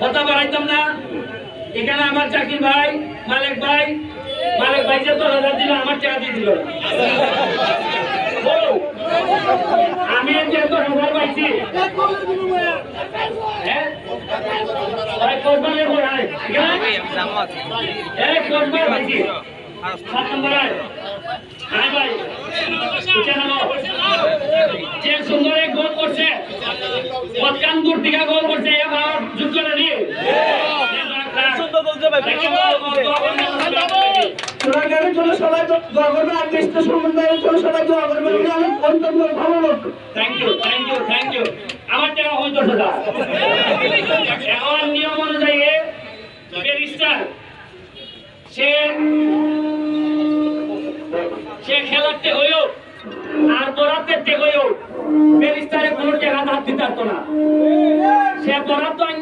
কথা বাড়াইতাম না। এখানে আমার চাকরি ভাই মালিক ভাই যে 10,000 দিল আমার টাকা দিয়ে দিল আমি যে 10,000 পাইছি হ্যাঁ কোরবানের পড়ায় কোরবান পাইছি 7 নম্বরে হ্যাঁ ভাই যে সুন্দর এক গোল করছে পৎকানপুর থেকে গোল করছে এবার যুক্ত না নিয়ে আমার টাকা হইতো এখন নিয়ম অনুযায়ী ব্যারিস্টার সে খেলাতে হইও আর দৌড়াতে হইও ব্যারিস্টারে কোনো টাকা হাত দিতে পারতো না সে দৌড়াতো